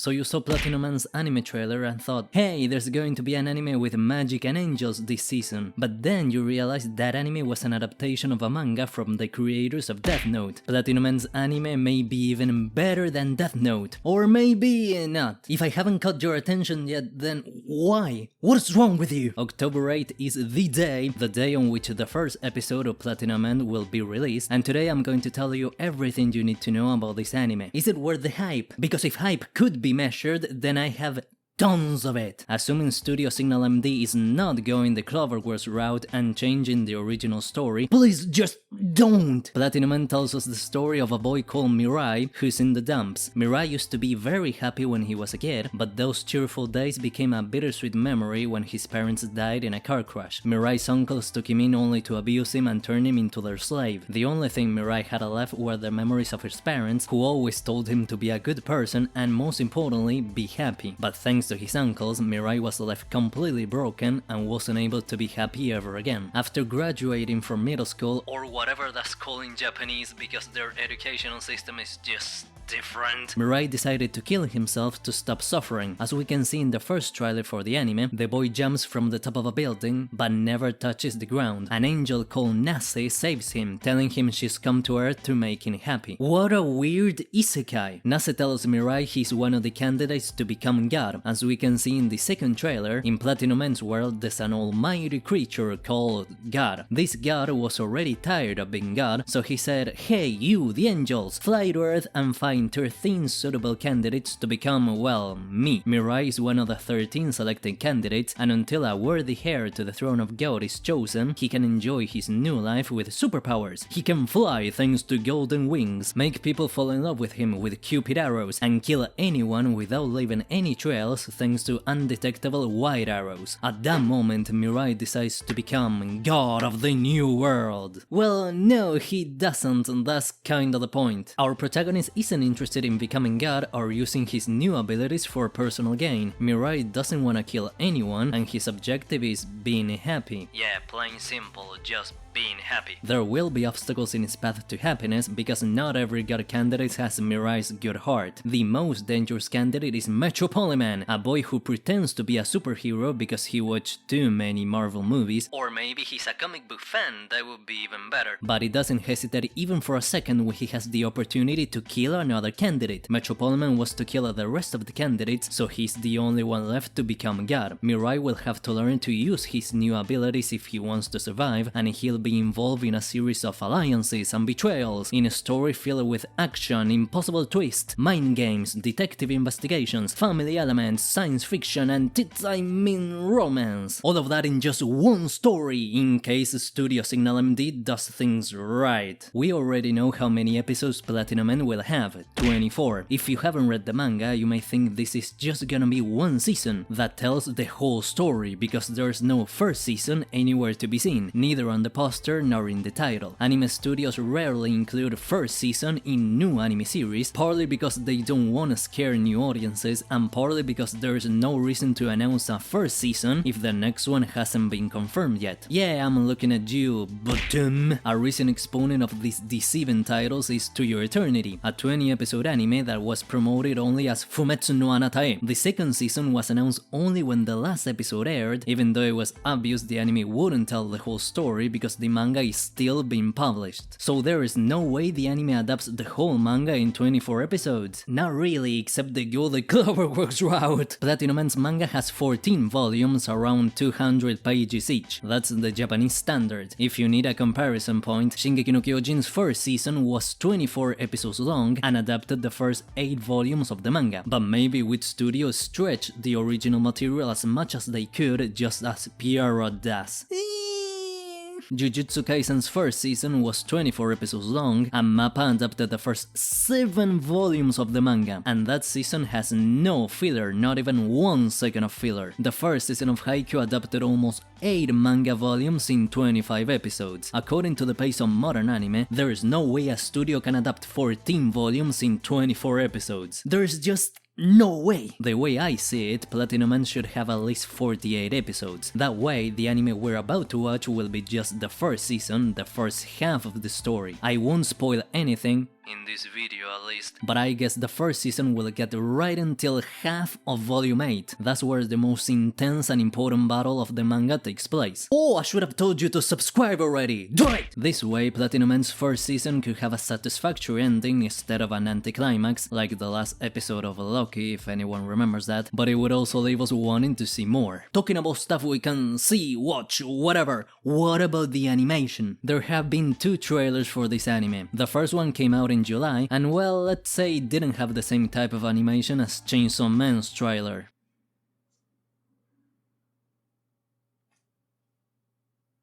So you saw Platinum Man's anime trailer and thought, hey, there's going to be an anime with magic and angels this season. But then you realized that anime was an adaptation of a manga from the creators of Death Note. Platinum Man's anime may be even better than Death Note. Or maybe not. If I haven't caught your attention yet, then why? What's wrong with you? October 8th is the day on which the first episode of Platinum Man will be released, and today I'm going to tell you everything you need to know about this anime. Is it worth the hype? Because if hype could be measured, then I have tons of it. Assuming Studio Signal MD is not going the Cloverworks route and changing the original story, please just don't! Platinum Man tells us the story of a boy called Mirai who's in the dumps. Mirai used to be very happy when he was a kid, but those cheerful days became a bittersweet memory when his parents died in a car crash. Mirai's uncles took him in only to abuse him and turn him into their slave. The only thing Mirai had left were the memories of his parents, who always told him to be a good person and, most importantly, be happy. But thanks to his uncles, Mirai was left completely broken and wasn't able to be happy ever again. After graduating from middle school, or whatever that's called in Japanese because their educational system is just different, Mirai decided to kill himself to stop suffering. As we can see in the first trailer for the anime, the boy jumps from the top of a building but never touches the ground. An angel called Nase saves him, telling him she's come to Earth to make him happy. What a weird isekai! Nase tells Mirai he's one of the candidates to become God. As we can see in the second trailer, in Platinum Man's world there's an almighty creature called God. This God was already tired of being God, so he said, hey you, the angels, fly to Earth and find 13 suitable candidates to become, well, me. Mirai is one of the 13 selected candidates, and until a worthy heir to the throne of God is chosen, he can enjoy his new life with superpowers. He can fly thanks to golden wings, make people fall in love with him with cupid arrows, and kill anyone without leaving any trails thanks to undetectable white arrows. At that moment, Mirai decides to become God of the New World. Well, no, he doesn't, and that's kinda the point. Our protagonist isn't interested in becoming God or using his new abilities for personal gain. Mirai doesn't wanna kill anyone, and his objective is being happy. Yeah, plain simple, just being happy. There will be obstacles in his path to happiness because not every God candidate has Mirai's good heart. The most dangerous candidate is Metropoliman, a boy who pretends to be a superhero because he watched too many Marvel movies, or maybe he's a comic book fan, that would be even better. But he doesn't hesitate even for a second when he has the opportunity to kill another candidate. Metropoliman was to kill the rest of the candidates, so he's the only one left to become God. Mirai will have to learn to use his new abilities if he wants to survive, and he'll be involved in a series of alliances and betrayals, in a story filled with action, impossible twists, mind games, detective investigations, family elements, science fiction, and romance. All of that in just one story, in case Studio Signal MD does things right. We already know how many episodes Platinum Man will have, 24. If you haven't read the manga, you may think this is just gonna be one season that tells the whole story, because there's no first season anywhere to be seen, neither on the poster nor in the title. Anime studios rarely include first season in new anime series, partly because they don't want to scare new audiences, and partly because there's no reason to announce a first season if the next one hasn't been confirmed yet. Yeah, I'm looking at you, Bottom. A recent exponent of these deceiving titles is To Your Eternity, a 20-episode anime that was promoted only as Fumetsu no Anatae. The second season was announced only when the last episode aired, even though it was obvious the anime wouldn't tell the whole story because the manga is still being published. So there is no way the anime adapts the whole manga in 24 episodes. Not really, except they go the Cloverworks route. Platinum Man's manga has 14 volumes, around 200 pages each. That's the Japanese standard. If you need a comparison point, Shingeki no Kyojin's first season was 24 episodes long and adapted the first 8 volumes of the manga, but maybe Wit Studios stretched the original material as much as they could, just as Pierrot does. Jujutsu Kaisen's first season was 24 episodes long, and MAPPA adapted the first 7 volumes of the manga, and that season has no filler, not even 1 second of filler. The first season of Haikyuu adapted almost 8 manga volumes in 25 episodes. According to the pace of modern anime, there is no way a studio can adapt 14 volumes in 24 episodes. There's just no way! The way I see it, Platinum Man should have at least 48 episodes. That way, the anime we're about to watch will be just the first season, the first half of the story. I won't spoil anything, in this video at least. But I guess the first season will get right until half of volume 8. That's where the most intense and important battle of the manga takes place. Oh, I should have told you to subscribe already! Do it! This way, Platinum End's first season could have a satisfactory ending instead of an anticlimax, like the last episode of Loki, if anyone remembers that, but it would also leave us wanting to see more. Talking about stuff we can see, watch, whatever, what about the animation? There have been 2 trailers for this anime. The first one came out in July, and well, let's say it didn't have the same type of animation as Chainsaw Man's trailer.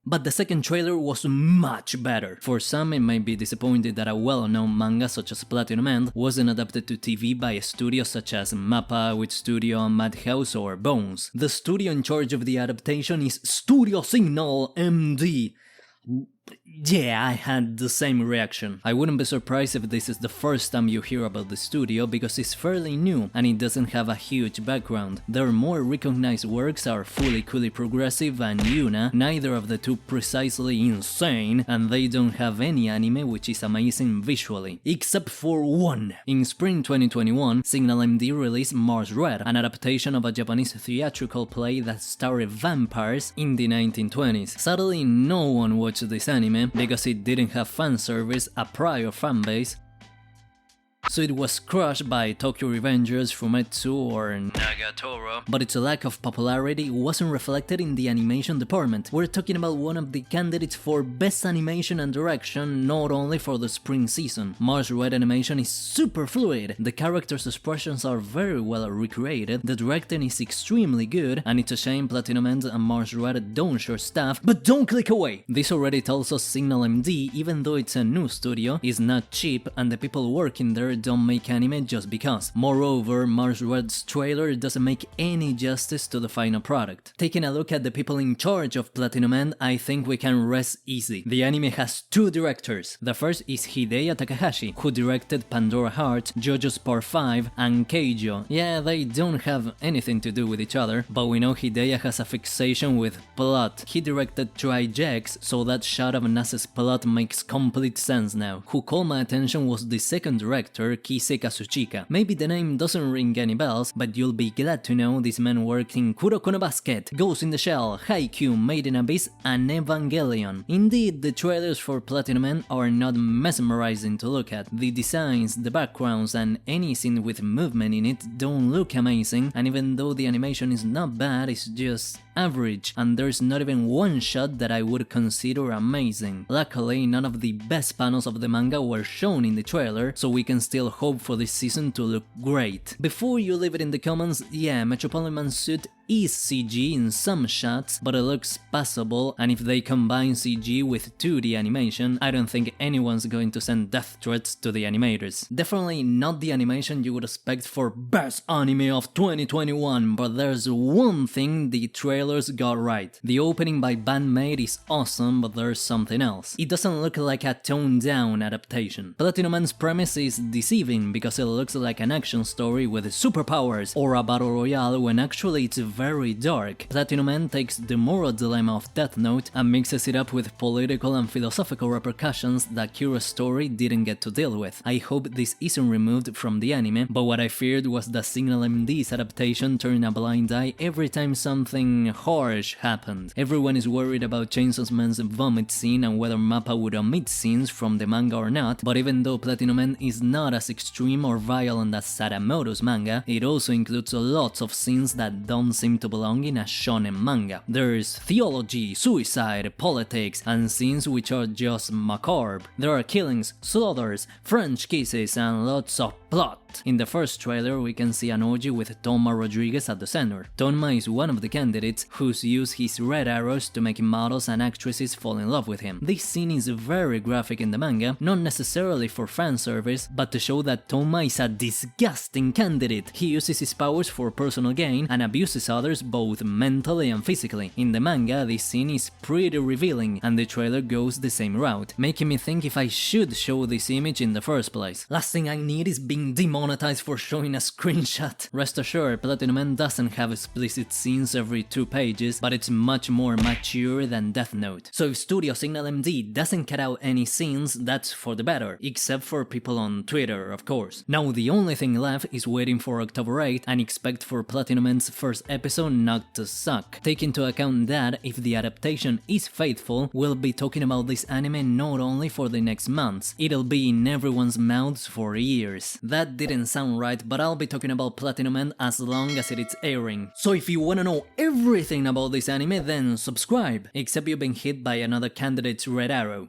But the second trailer was much better. For some, it might be disappointed that a well-known manga such as Platinum End wasn't adapted to TV by a studio such as MAPPA with Studio Madhouse or Bones. The studio in charge of the adaptation is Studio Signal MD. Yeah, I had the same reaction. I wouldn't be surprised if this is the first time you hear about the studio because it's fairly new and it doesn't have a huge background. Their more recognized works are Fully Coolly Progressive and Yuna, neither of the two precisely insane, and they don't have any anime which is amazing visually. Except for one. In spring 2021, Signal MD released Mars Red, an adaptation of a Japanese theatrical play that starred vampires in the 1920s. Sadly, no one watched this anime because it didn't have fan service, a prior fanbase, so it was crushed by Tokyo Revengers, Fumetsu or Nagatoro, but its lack of popularity wasn't reflected in the animation department. We're talking about one of the candidates for best animation and direction, not only for the spring season. Mars Red animation is super fluid, the characters' expressions are very well recreated, the directing is extremely good, and it's a shame Platinum End and Mars Red don't share stuff, but don't click away! This already tells us Signal MD, even though it's a new studio, is not cheap and the people working there don't make anime just because. Moreover, Mars Red's trailer doesn't make any justice to the final product. Taking a look at the people in charge of Platinum End, I think we can rest easy. The anime has 2 directors. The first is Hideya Takahashi, who directed Pandora Heart, JoJo's Part 5, and Keijo. Yeah, they don't have anything to do with each other, but we know Hideya has a fixation with plot. He directed Tri-Gex, so that shot of Nase's plot makes complete sense now. Who caught my attention was the second director, Kise Kazuchika. Maybe the name doesn't ring any bells, but you'll be glad to know this man worked in Kuroko no Basket, Ghost in the Shell, Haikyuu, Made in Abyss, and Evangelion. Indeed, the trailers for Platinum End are not mesmerizing to look at. The designs, the backgrounds, and any scene with movement in it don't look amazing, and even though the animation is not bad, it's just average, and there's not even one shot that I would consider amazing. Luckily, none of the best panels of the manga were shown in the trailer, so we can still hope for this season to look great. Before you leave it in the comments, yeah, Metropolitan's suit is CG in some shots, but it looks passable, and if they combine CG with 2D animation, I don't think anyone's going to send death threats to the animators. Definitely not the animation you would expect for best anime of 2021, but there's one thing the trailers got right. The opening by Bandmate is awesome, but there's something else. It doesn't look like a toned-down adaptation. Platinum End's premise is deceiving because it looks like an action story with superpowers or a battle royale when actually it's very dark. Platinum End takes the moral dilemma of Death Note and mixes it up with political and philosophical repercussions that Kira's story didn't get to deal with. I hope this isn't removed from the anime, but what I feared was that Signal MD's adaptation turned a blind eye every time something harsh happened. Everyone is worried about Chainsaw Man's vomit scene and whether MAPPA would omit scenes from the manga or not, but even though Platinum End is not as extreme or violent as Sadamoto's manga, it also includes lots of scenes that don't seem to belong in a shonen manga. There's theology, suicide, politics, and scenes which are just macabre. There are killings, slaughters, French kisses, and lots of plot. In the first trailer, we can see an orgy with Tonma Rodriguez at the center. Tonma is one of the candidates who's used his red arrows to make models and actresses fall in love with him. This scene is very graphic in the manga, not necessarily for fan service, but to show that Tonma is a disgusting candidate. He uses his powers for personal gain and abuses others both mentally and physically. In the manga, this scene is pretty revealing, and the trailer goes the same route, making me think if I should show this image in the first place. Last thing I need is being demonetized demonetized for showing a screenshot. Rest assured, Platinum End doesn't have explicit scenes every 2 pages, but it's much more mature than Death Note. So if Studio Signal MD doesn't cut out any scenes, that's for the better, except for people on Twitter, of course. Now the only thing left is waiting for October 8 and expect for Platinum End's first episode not to suck. Take into account that if the adaptation is faithful, we'll be talking about this anime not only for the next months, it'll be in everyone's mouths for years. That didn't sound right, but I'll be talking about Platinum End as long as it is airing. So if you wanna know everything about this anime, then subscribe, except you've been hit by another candidate's red arrow.